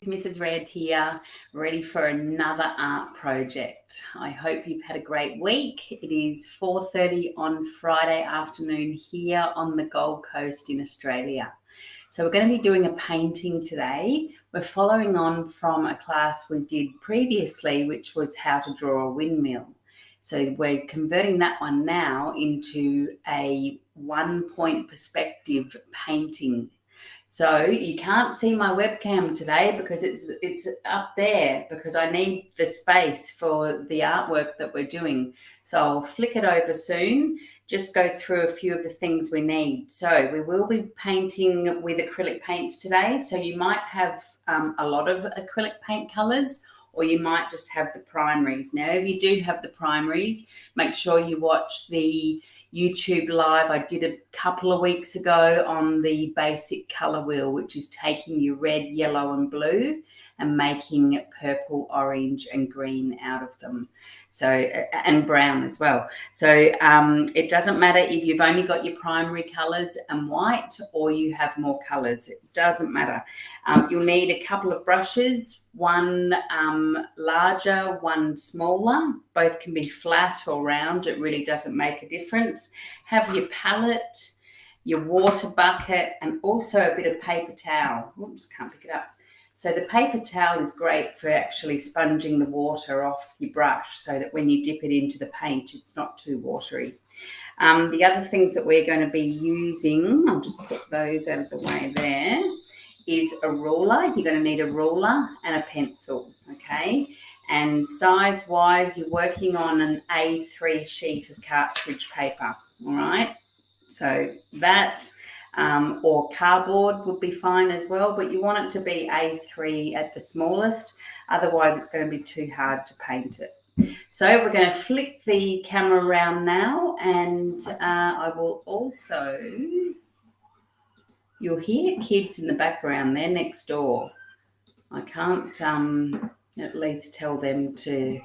Mrs. Red here, ready for another art project. I hope you've had a great week. It is 4:30 on Friday afternoon here on the Gold Coast in Australia. So we're going to be doing a painting today. We're following on from a class we did previously, which was how to draw a windmill. So we're converting that one now into a one-point perspective painting. So you can't see my webcam today because it's up there because I need the space for the artwork that we're doing. So I'll flick it over soon, just go through a few of the things we need. So we will be painting with acrylic paints today. So you might have a lot of acrylic paint colours, or you might just have the primaries. Now, if you do have the primaries, make sure you watch the YouTube live I did a couple of weeks ago on the basic colour wheel, which is taking your red, yellow and blue and making purple, orange and green out of them. So, and brown as well. So it doesn't matter if you've only got your primary colours and white or you have more colours. It doesn't matter. You'll need a couple of brushes, one larger, one smaller. Both can be flat or round. It really doesn't make a difference. Have your palette, your water bucket, and also a bit of paper towel. Oops, can't pick it up. So the paper towel is great for actually sponging the water off your brush so that when you dip it into the paint, it's not too watery. The other things that we're going to be using, I'll just put those out of the way there, is a ruler. You're going to need a ruler and a pencil, okay? And size-wise, you're working on an A3 sheet of cartridge paper, all right? So that or cardboard would be fine as well, but you want it to be A3 at the smallest, otherwise it's going to be too hard to paint it. So we're going to flick the camera around now, and I will also, you'll hear kids in the background, they're next door. I can't at least tell them to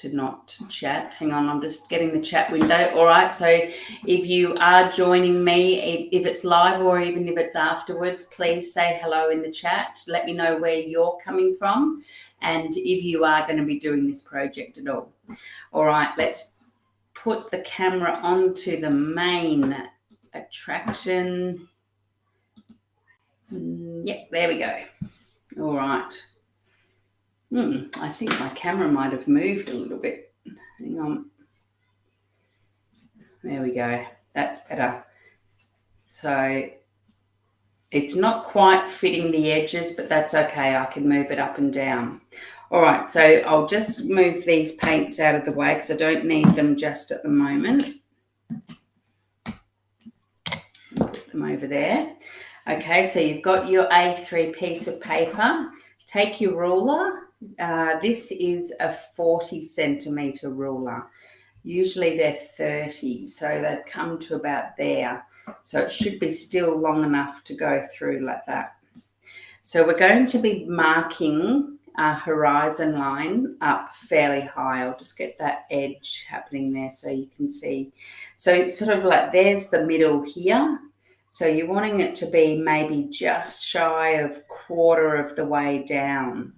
not chat. Hang on, I'm just getting the chat window. All right, so if you are joining me, if it's live or even if it's afterwards, please say hello in the chat. Let me know where you're coming from and if you are going to be doing this project at all. All right, let's put the camera onto the main attraction. Yep, there we go. All right. I think my camera might have moved a little bit. Hang on. There we go. That's better. So it's not quite fitting the edges, but that's okay. I can move it up and down. All right, so I'll just move these paints out of the way because I don't need them just at the moment. Put them over there. Okay, so you've got your A3 piece of paper. Take your ruler. This is a 40 centimetre ruler. Usually they're 30, so they've come to about there. So it should be still long enough to go through like that. So we're going to be marking a horizon line up fairly high. I'll just get that edge happening there so you can see. So it's sort of like there's the middle here. So you're wanting it to be maybe just shy of quarter of the way down.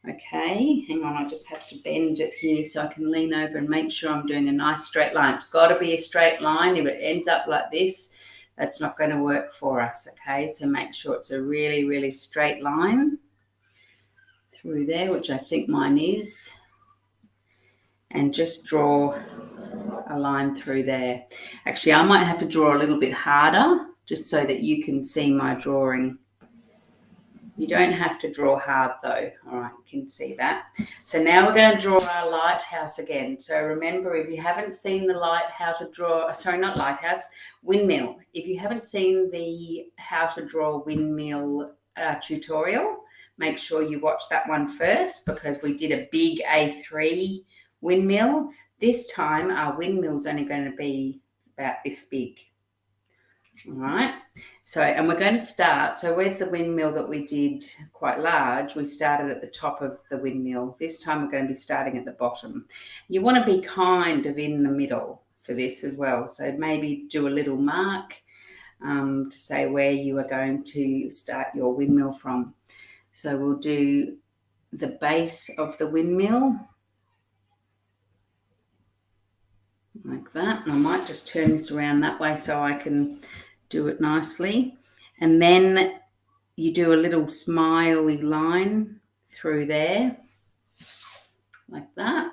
Okay, hang on, I just have to bend it here so I can lean over and make sure I'm doing a nice straight line. It's got to be a straight line. If it ends up like this, that's not going to work for us, okay? So make sure it's a really, really straight line through there, which I think mine is. And just draw a line through there. Actually, I might have to draw a little bit harder just so that you can see my drawing. You don't have to draw hard though. All right, you can see that. So now we're going to draw our lighthouse again. So remember, if you haven't seen the windmill. If you haven't seen the how to draw windmill tutorial, make sure you watch that one first because we did a big A3 windmill. This time our windmill's only going to be about this big. All right, so, and we're going to start, so with the windmill that we did quite large, we started at the top of the windmill. This time we're going to be starting at the bottom. You want to be kind of in the middle for this as well. So maybe do a little mark to say where you are going to start your windmill from. So we'll do the base of the windmill like that. And I might just turn this around that way so I can do it nicely. And then you do a little smiley line through there like that.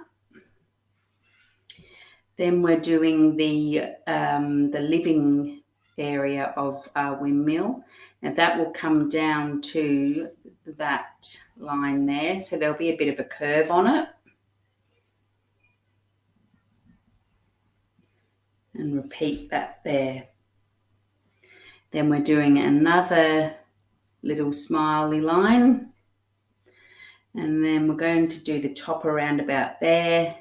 Then we're doing the living area of our windmill. Now that will come down to that line there. So there'll be a bit of a curve on it. And repeat that there. Then we're doing another little smiley line. And then we're going to do the top around about there.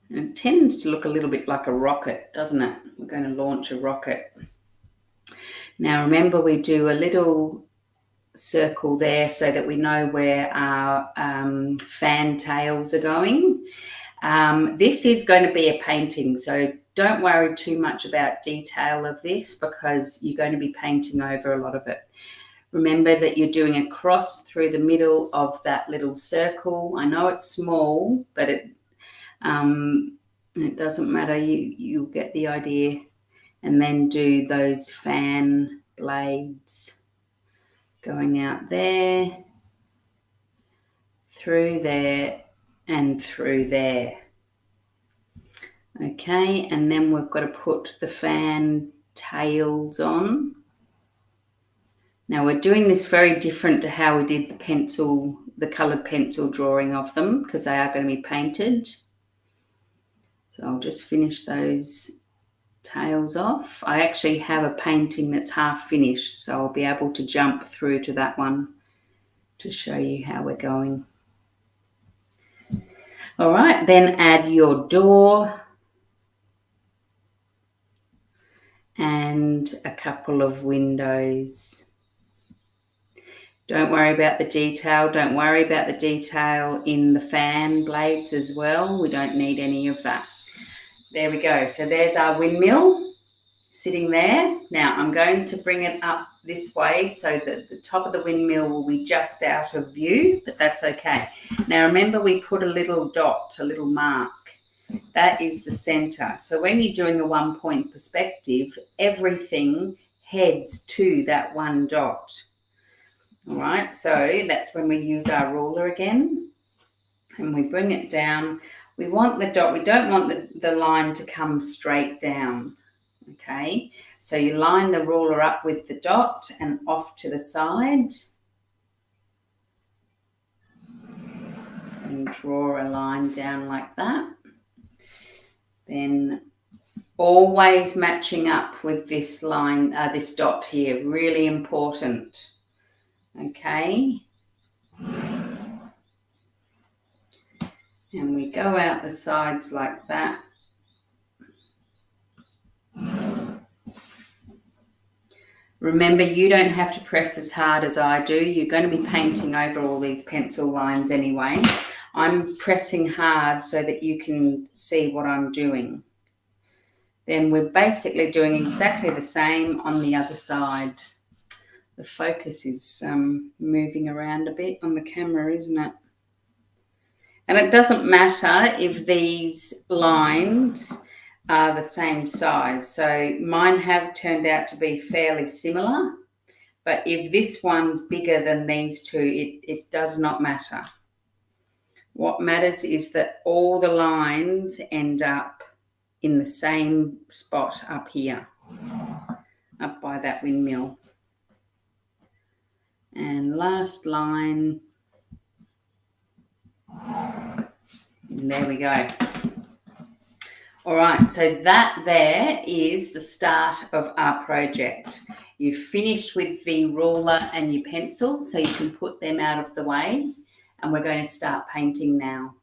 And it tends to look a little bit like a rocket, doesn't it? We're going to launch a rocket. Now remember, we do a little circle there so that we know where our fan tails are going. This is going to be a painting, so don't worry too much about detail of this because you're going to be painting over a lot of it. Remember that you're doing a cross through the middle of that little circle. I know it's small, but it doesn't matter. You'll get the idea. And then do those fan blades going out there, through there, and through there. Okay, and then we've got to put the fan tails on. Now we're doing this very different to how we did the coloured pencil drawing of them because they are going to be painted. So I'll just finish those tails off. I actually have a painting that's half finished, so I'll be able to jump through to that one to show you how we're going. All right, then add your door and a couple of windows. Don't worry about the detail. Don't worry about the detail in the fan blades as well. We don't need any of that. There we go. So there's our windmill sitting there. Now I'm going to bring it up this way so that the top of the windmill will be just out of view, but that's okay. Now remember, we put a little dot, a little mark. That is the center. So when you're doing a 1 point perspective, everything heads to that one dot. All right, so that's when we use our ruler again and we bring it down. We want the dot, we don't want the line to come straight down, okay? So you line the ruler up with the dot and off to the side and draw a line down like that. Then always matching up with this line, this dot here, really important, okay? And we go out the sides like that. Remember, you don't have to press as hard as I do. You're going to be painting over all these pencil lines anyway. I'm pressing hard so that you can see what I'm doing. Then we're basically doing exactly the same on the other side. The focus is moving around a bit on the camera, isn't it? And it doesn't matter if these lines are the same size. So mine have turned out to be fairly similar, but if this one's bigger than these two, it does not matter. What matters is that all the lines end up in the same spot up here, up by that windmill. And last line. And there we go. All right, so that there is the start of our project. You've finished with the ruler and your pencil, so you can put them out of the way, and we're going to start painting now.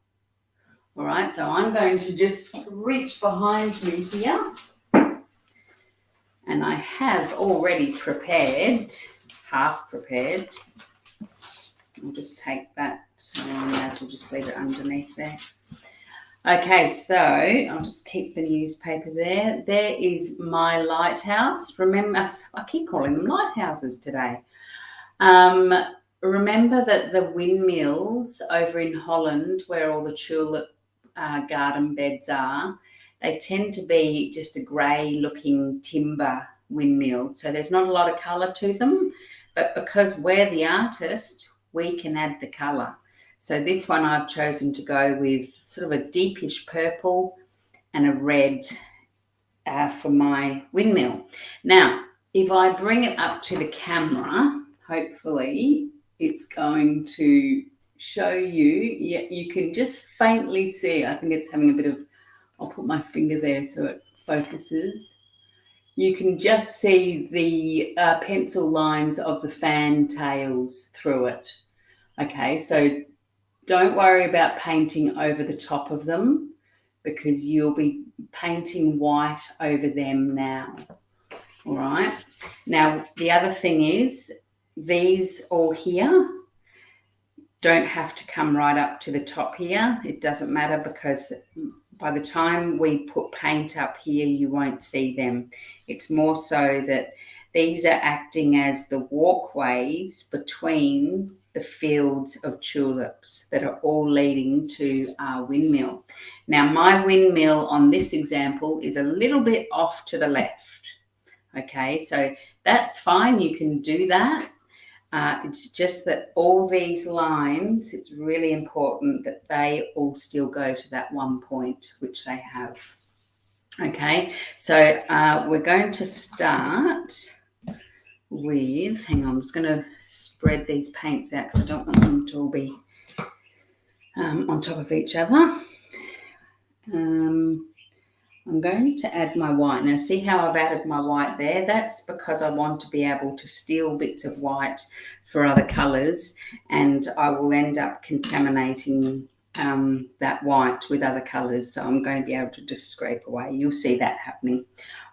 All right, so I'm going to just reach behind me here, and I have already prepared, half prepared. I'll just take that, so I may as well just leave it underneath there. Okay, so I'll just keep the newspaper there. There is my lighthouse. Remember, I keep calling them lighthouses today. Um, Remember that the windmills over in Holland, where all the tulip garden beds are, they tend to be just a grey looking timber windmill. So there's not a lot of colour to them, but because we're the artist, we can add the colour. So this one I've chosen to go with sort of a deepish purple and a red for my windmill. Now, if I bring it up to the camera, hopefully it's going to show you. Yeah, you can just faintly see. I think it's having a bit of, I'll put my finger there so it focuses. You can just see the pencil lines of the fan tails through it. Okay, so don't worry about painting over the top of them because you'll be painting white over them now. All right. Now, the other thing is these all here don't have to come right up to the top here. It doesn't matter because by the time we put paint up here, you won't see them. It's more so that these are acting as the walkways between the fields of tulips that are all leading to our windmill. Now, my windmill on this example is a little bit off to the left. Okay, so that's fine. You can do that. It's just that all these lines, it's really important that they all still go to that one point, which they have. Okay, so we're going to start with, hang on, I'm just going to spread these paints out because I don't want them to all be on top of each other. I'm going to add my white. Now see how I've added my white there? That's because I want to be able to steal bits of white for other colours, and I will end up contaminating that white with other colours. So I'm going to be able to just scrape away. You'll see that happening.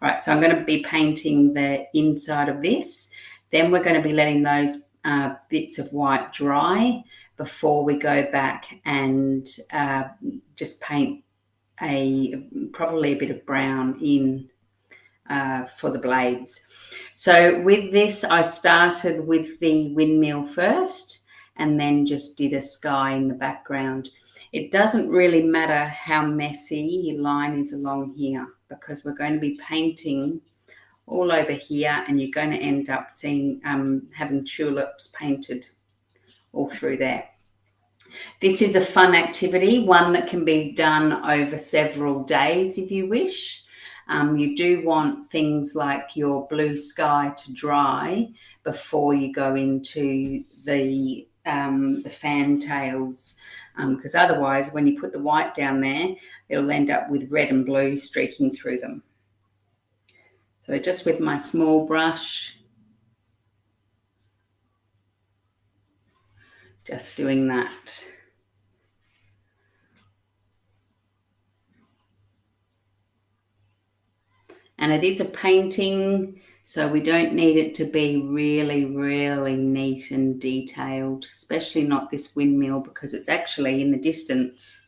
All right, so I'm going to be painting the inside of this. Then we're going to be letting those bits of white dry before we go back and just paint probably a bit of brown in for the blades. So with this, I started with the windmill first and then just did a sky in the background. It doesn't really matter how messy your line is along here because we're going to be painting all over here and you're going to end up seeing having tulips painted all through there. This is a fun activity, one that can be done over several days if you wish. You do want things like your blue sky to dry before you go into the fantails, because otherwise when you put the white down there, it'll end up with red and blue streaking through them. So just with my small brush, just doing that. And it is a painting, so we don't need it to be really, really neat and detailed, especially not this windmill because it's actually in the distance.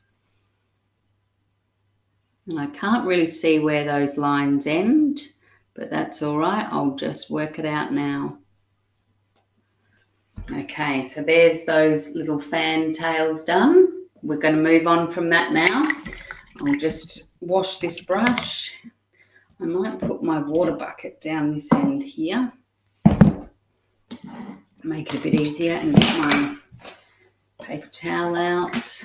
And I can't really see where those lines end, but that's all right. I'll just work it out now. Okay, so there's those little fan tails done. We're going to move on from that now. I'll just wash this brush. I might put my water bucket down this end here, make it a bit easier, and get my paper towel out.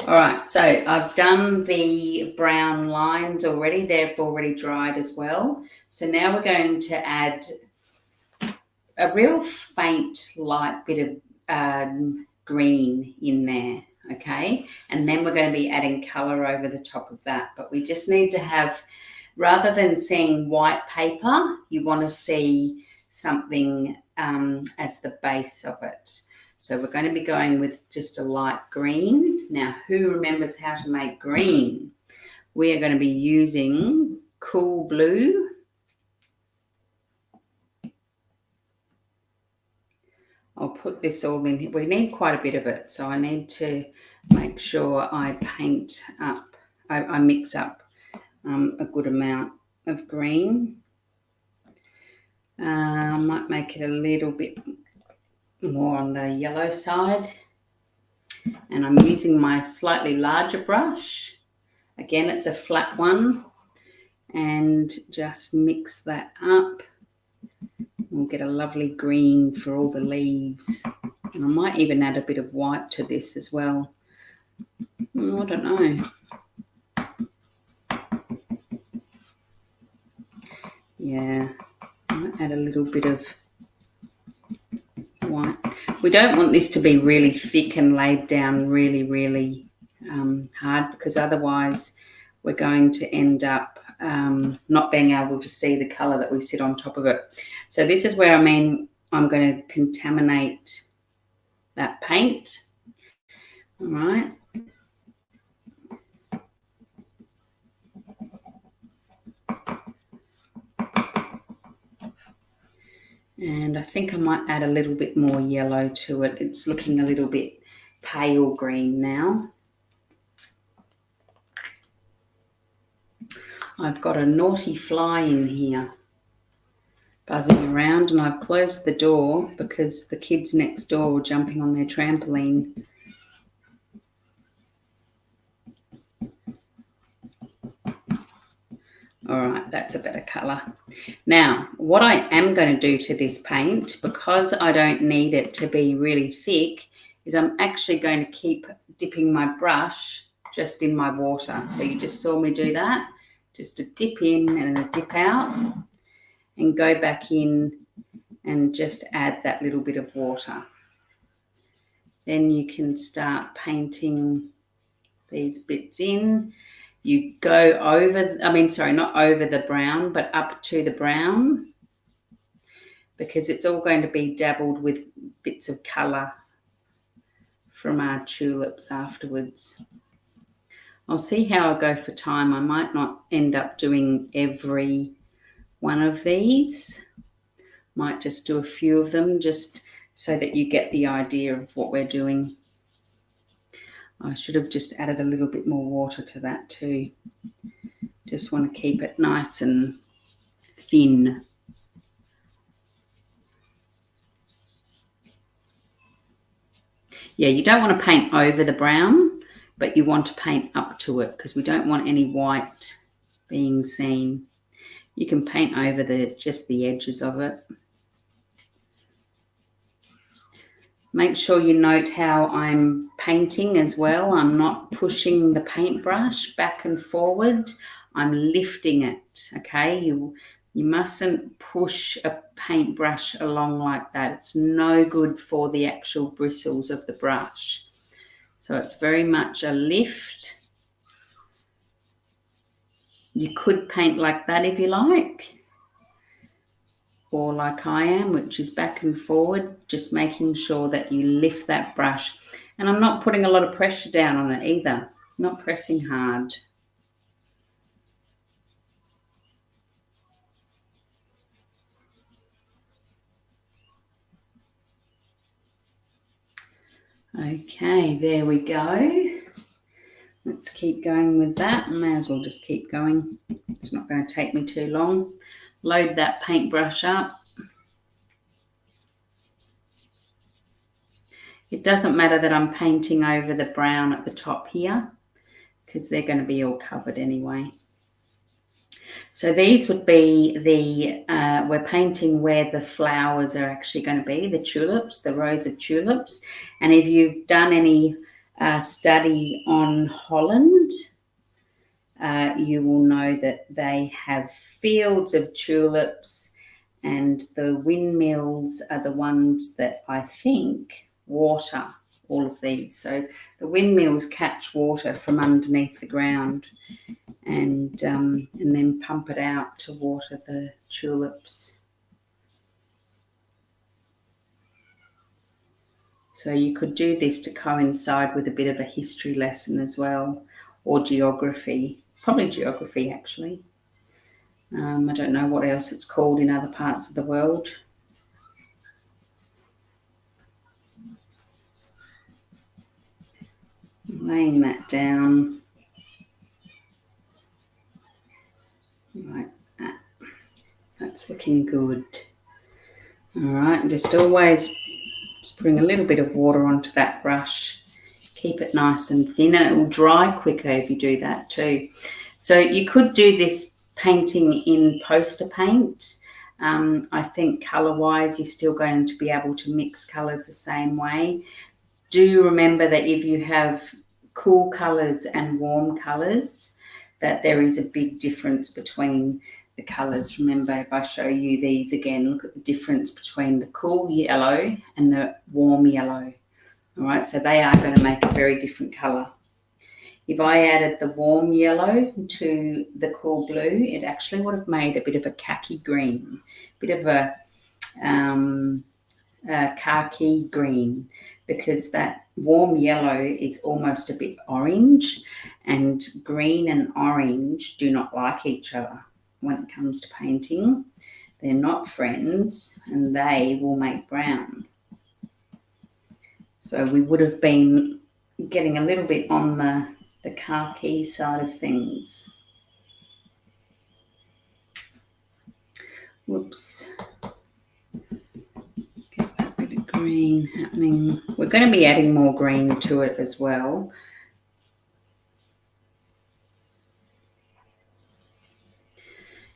All right, so I've done the brown lines already. They've already dried as well. So now we're going to add a real faint light bit of green in there. Okay, and then we're going to be adding color over the top of that, but we just need to have, rather than seeing white paper, you want to see something as the base of it. So we're going to be going with just a light green. Now, who remembers how to make green? We are going to be using Cool Blue. I'll put this all in here. We need quite a bit of it, so I need to make sure I paint up, I mix up a good amount of green. Might make it a little bit more on the yellow side. And I'm using my slightly larger brush. Again, it's a flat one. And just mix that up. We'll get a lovely green for all the leaves. And I might even add a bit of white to this as well. I don't know. Yeah, I might add a little bit of white. We don't want this to be really thick and laid down really, really hard, because otherwise we're going to end up not being able to see the colour that we sit on top of it. So this is where I'm going to contaminate that paint. All right. And I think I might add a little bit more yellow to it. It's looking a little bit pale green now. I've got a naughty fly in here buzzing around, and I've closed the door because the kids next door were jumping on their trampoline. All right, that's a better colour. Now, what I am going to do to this paint, because I don't need it to be really thick, is I'm actually going to keep dipping my brush just in my water. So you just saw me do that, just a dip in and a dip out, and go back in and just add that little bit of water. Then you can start painting these bits in. You go over, not over the brown, but up to the brown, because it's all going to be dabbled with bits of colour from our tulips afterwards. I'll see how I go for time. I might not end up doing every one of these. Might just do a few of them, just so that you get the idea of what we're doing. I should have just added a little bit more water to that too. Just want to keep it nice and thin. Yeah, you don't want to paint over the brown, but you want to paint up to it, because we don't want any white being seen. You can paint over just the edges of it. Make sure you note how I'm painting as well. I'm not pushing the paintbrush back and forward. I'm lifting it, okay? You mustn't push a paintbrush along like that. It's no good for the actual bristles of the brush. So it's very much a lift. You could paint like that if you like, or like I am, which is back and forward, just making sure that you lift that brush. And I'm not putting a lot of pressure down on it either, not pressing hard. Okay, there we go. Let's keep going with that. May as well just keep going. It's not going to take me too long. Load that paintbrush up. It doesn't matter that I'm painting over the brown at the top here, because they're going to be all covered anyway. So these would be we're painting where the flowers are actually going to be, the tulips, the rows of tulips. And if you've done any study on Holland, you will know that they have fields of tulips, and the windmills are the ones that I think water all of these. So the windmills catch water from underneath the ground and then pump it out to water the tulips. So you could do this to coincide with a bit of a history lesson as well, or geography, probably geography actually. I don't know what else it's called in other parts of the world. Laying that down like that. That's looking good. All right, just always just bring a little bit of water onto that brush. Keep it nice and thin, and it will dry quicker if you do that too. So you could do this painting in poster paint. I think colour-wise, you're still going to be able to mix colours the same way. Do remember that if you have cool colours and warm colours, that there is a big difference between the colours. Remember, if I show you these again, look at the difference between the cool yellow and the warm yellow. All right, so they are going to make a very different colour. If I added the warm yellow to the cool blue, it actually would have made a bit of a khaki green, bit of a khaki green, because that warm yellow is almost a bit orange, and green and orange do not like each other when it comes to painting. They're not friends, and they will make brown. So we would have been getting a little bit on the khaki side of things. Whoops. Get that bit of green happening. We're going to be adding more green to it as well.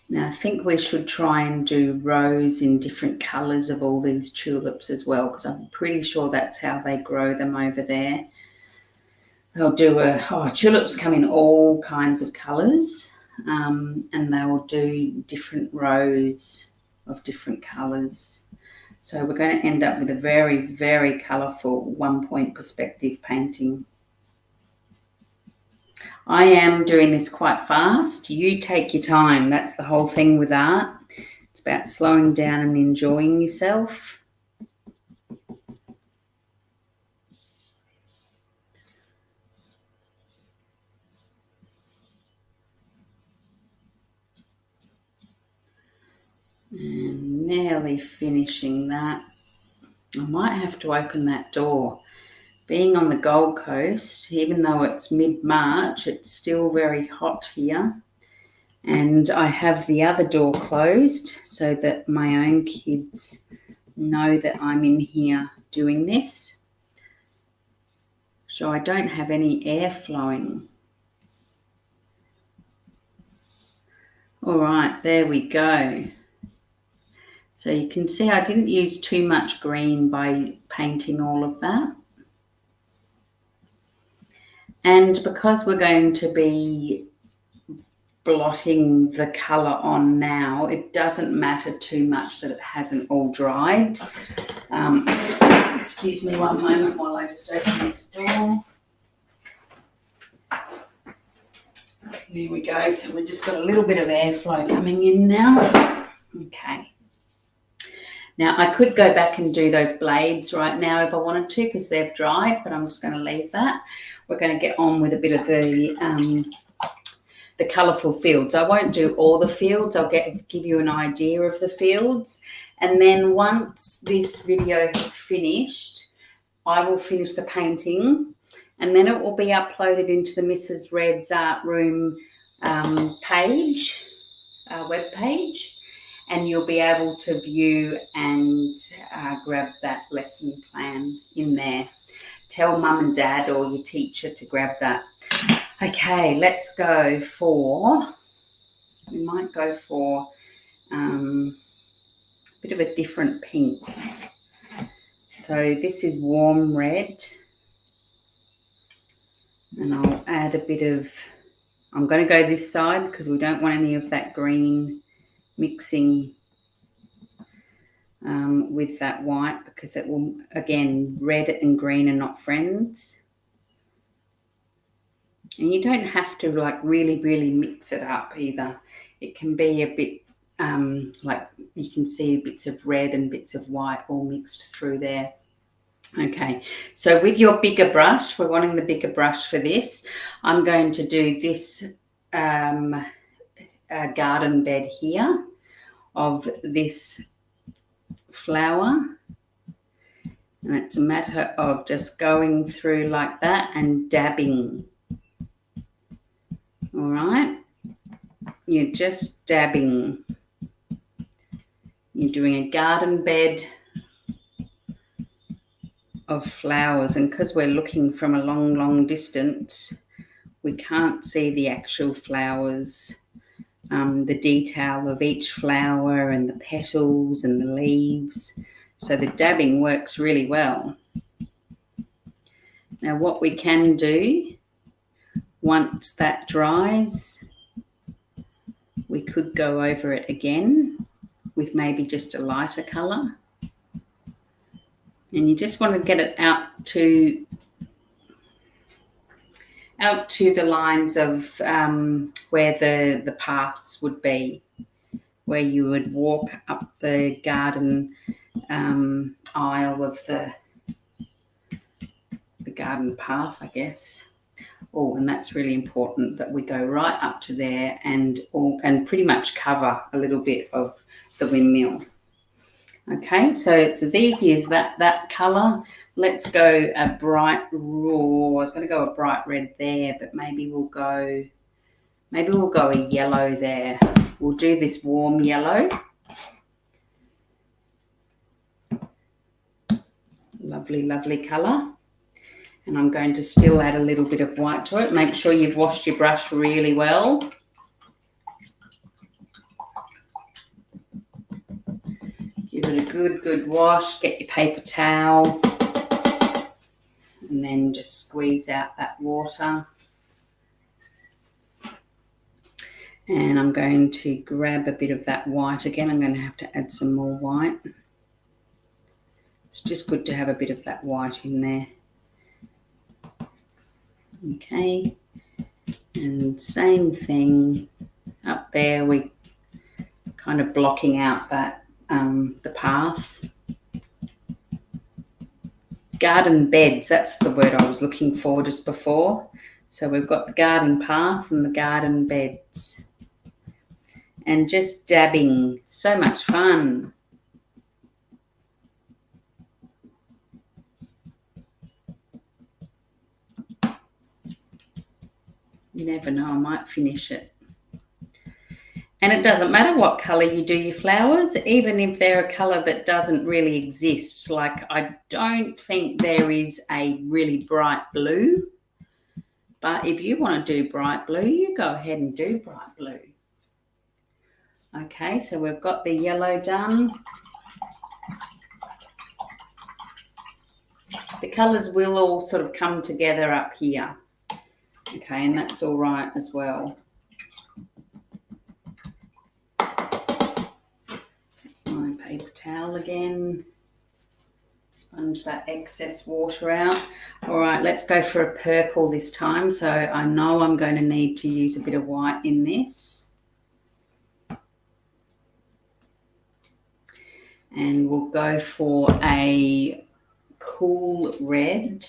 Now I think we should try and do rows in different colours of all these tulips as well, because I'm pretty sure that's how they grow them over there. They'll do tulips come in all kinds of colours, and they will do different rows of different colours. So we're going to end up with a very, very colourful one-point perspective painting. I am doing this quite fast. You take your time. That's the whole thing with art. It's about slowing down and enjoying yourself. And nearly finishing that. I might have to open that door. Being on the Gold Coast, even though it's mid-March, it's still very hot here. And I have the other door closed so that my own kids know that I'm in here doing this. So I don't have any air flowing. All right, there we go. So you can see I didn't use too much green by painting all of that. And because we're going to be blotting the colour on now, it doesn't matter too much that it hasn't all dried. Excuse me one moment while I just open this door. There we go. So we've just got a little bit of airflow coming in now. Okay. Now I could go back and do those blades right now if I wanted to, because they've dried, but I'm just going to leave that. We're going to get on with a bit of the colourful fields. I won't do all the fields. I'll give you an idea of the fields. And then once this video is finished, I will finish the painting, and then it will be uploaded into the Mrs. Red's Art Room page, web page, and you'll be able to view and grab that lesson plan in there. Tell mum and dad or your teacher to grab that. Okay, let's go for, we might go for a bit of a different pink. So this is warm red, and I'll add a bit of, I'm going to go this side because we don't want any of that green mixing with that white, because it will, again, red and green are not friends. And you don't have to like really, really mix it up either. It can be a bit like you can see bits of red and bits of white all mixed through there. Okay, so with your bigger brush, we're wanting the bigger brush for this. I'm going to do this garden bed here of this flower, And it's a matter of just going through like that and dabbing. All right? You're just dabbing. You're doing a garden bed of flowers, and because we're looking from a long distance, we can't see the actual flowers, the detail of each flower and the petals and the leaves. So the dabbing works really well. Now what we can do, once that dries, we could go over it again with maybe just a lighter colour. And you just want to get it out to the lines of where the paths would be, where you would walk up the garden aisle of the garden path, I guess. Oh, and that's really important that we go right up to there and pretty much cover a little bit of the windmill. Okay, so it's as easy as that colour. Let's go a bright raw. I was going to go a bright red there, but maybe we'll go a yellow there. We'll do this warm yellow. Lovely, lovely colour. And I'm going to still add a little bit of white to it. Make sure you've washed your brush really well. Give it a good wash. Get your paper towel. And then just squeeze out that water. And I'm going to grab a bit of that white again. I'm going to have to add some more white. It's just good to have a bit of that white in there. Okay, and same thing up there, we kind of blocking out that the path. Garden beds, that's the word I was looking for just before. So we've got the garden path and the garden beds. And just dabbing, so much fun. You never know, I might finish it. And it doesn't matter what colour you do your flowers, even if they're a colour that doesn't really exist. Like, I don't think there is a really bright blue. But if you want to do bright blue, you go ahead and do bright blue. Okay, so we've got the yellow done. The colours will all sort of come together up here. Okay, and that's all right as well. My paper towel again. Sponge that excess water out. All right, let's go for a purple this time. So I know I'm going to need to use a bit of white in this. And we'll go for a cool red.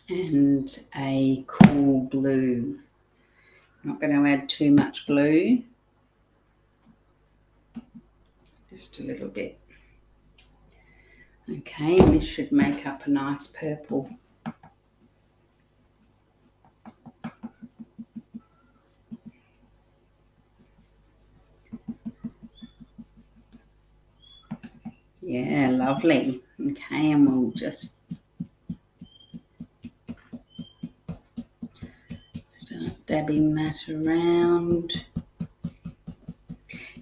And a cool blue. I'm not going to add too much blue. Just a little bit. Okay, and this should make up a nice purple. Yeah, lovely. Okay, and we'll just start dabbing that around.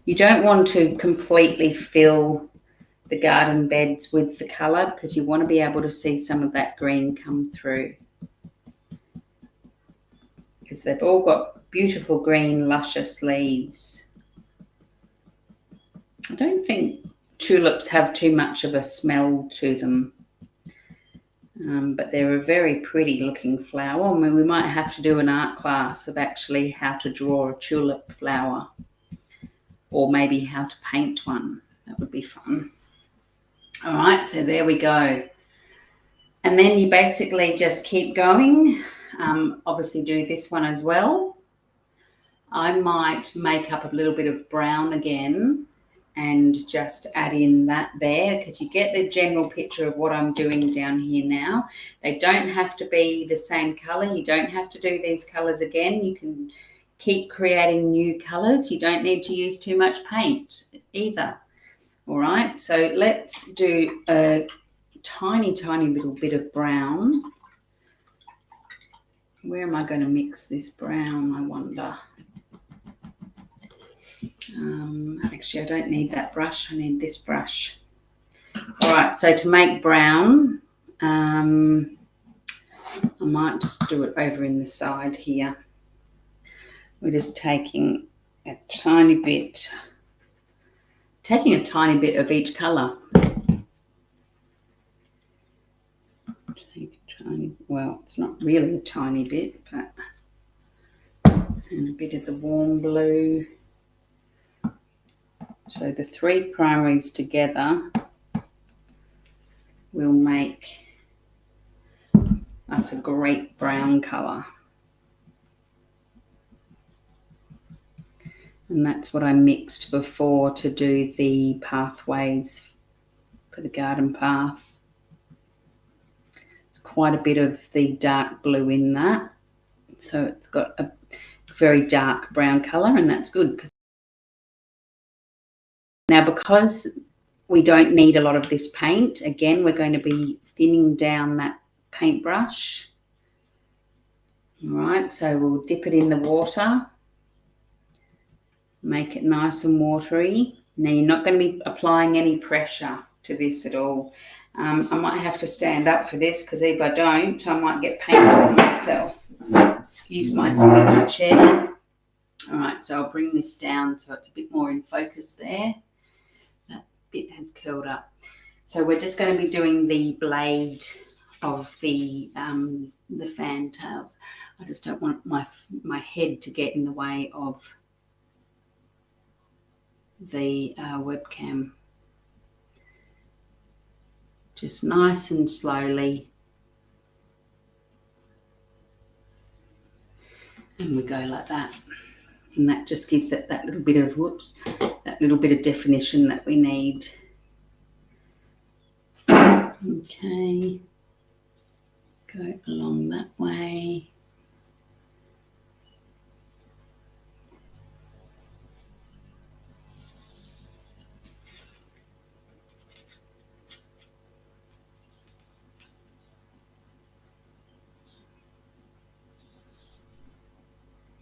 You don't want to completely fill the garden beds with the colour because you want to be able to see some of that green come through. Because they've all got beautiful green, luscious leaves. I don't think tulips have too much of a smell to them. But they're a very pretty looking flower. I mean, we might have to do an art class of actually how to draw a tulip flower. Or maybe how to paint one. That would be fun. All right, so there we go. And then you basically just keep going. Obviously do this one as well. I might make up a little bit of brown again and just add in that there, because you get the general picture of what I'm doing down here now. They don't have to be the same color. You don't have to do these colors again. You can keep creating new colors. You don't need to use too much paint either. All right, so let's do a tiny little bit of brown. Where am I going to mix this brown, I wonder? Actually, I don't need that brush. I need this brush. All right, so to make brown, I might just do it over in the side here. We're just taking a tiny bit of each colour. Well, it's not really a tiny bit, but and a bit of the warm blue. So the three primaries together will make us a great brown colour. And that's what I mixed before to do the pathways for the garden path. It's quite a bit of the dark blue in that. So it's got a very dark brown colour, and that's good. Now, because we don't need a lot of this paint, again, we're going to be thinning down that paintbrush. All right, so we'll dip it in the water, make it nice and watery. Now, you're not going to be applying any pressure to this at all. I might have to stand up for this, because if I don't, I might get paint on myself. Excuse my squeaky chair. All right, so I'll bring this down so it's a bit more in focus there. That bit has curled up. So we're just going to be doing the blade of the fantails. I just don't want my head to get in the way of the webcam. Just nice and slowly. And we go like that. And that just gives it that little bit of, that little bit of definition that we need. Okay. Go along that way.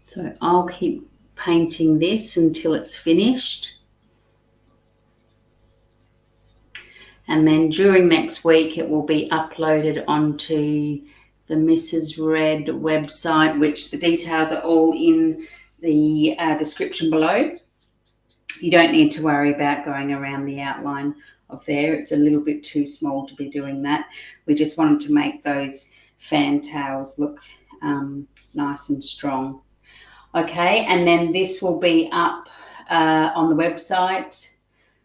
So I'll keep painting this until it's finished. And then during next week, it will be uploaded onto the Mrs. Red website, which the details are all in the description below. You don't need to worry about going around the outline of there. It's a little bit too small to be doing that. We just wanted to make those fantails look nice and strong. Okay, and then this will be up on the website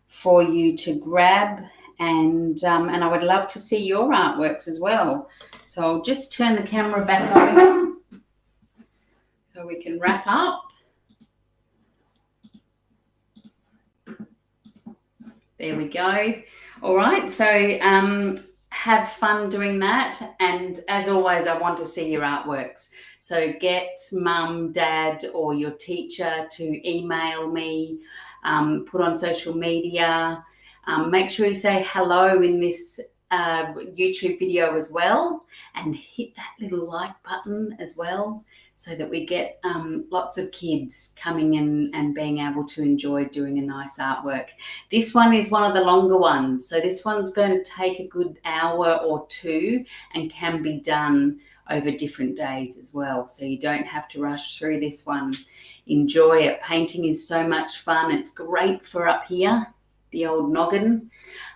for you to grab, and I would love to see your artworks as well. So I'll just turn the camera back over so we can wrap up. There we go. All right, so have fun doing that. And as always, I want to see your artworks. So get mum, dad, or your teacher to email me, put on social media. Make sure you say hello in this YouTube video as well, and hit that little like button as well, so that we get lots of kids coming in and being able to enjoy doing a nice artwork. This one is one of the longer ones, so this one's going to take a good hour or two and can be done over different days as well, so you don't have to rush through this one. Enjoy it. Painting is so much fun. It's great for up here, the old noggin,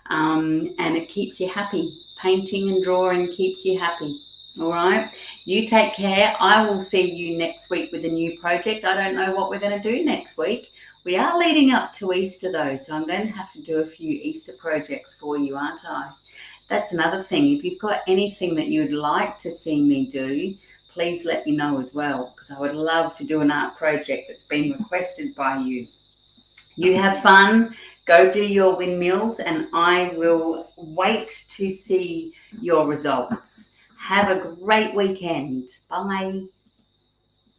and it keeps you happy. Painting and drawing keeps you happy. All right, you take care. I will see you next week with a new project. I don't know what we're going to do next week. We are leading up to Easter though, so I'm going to have to do a few Easter projects for you, aren't I? That's another thing. If you've got anything that you'd like to see me do, please let me know as well, because I would love to do an art project that's been requested by you. You have fun, go do your windmills, and I will wait to see your results. Have a great weekend. Bye.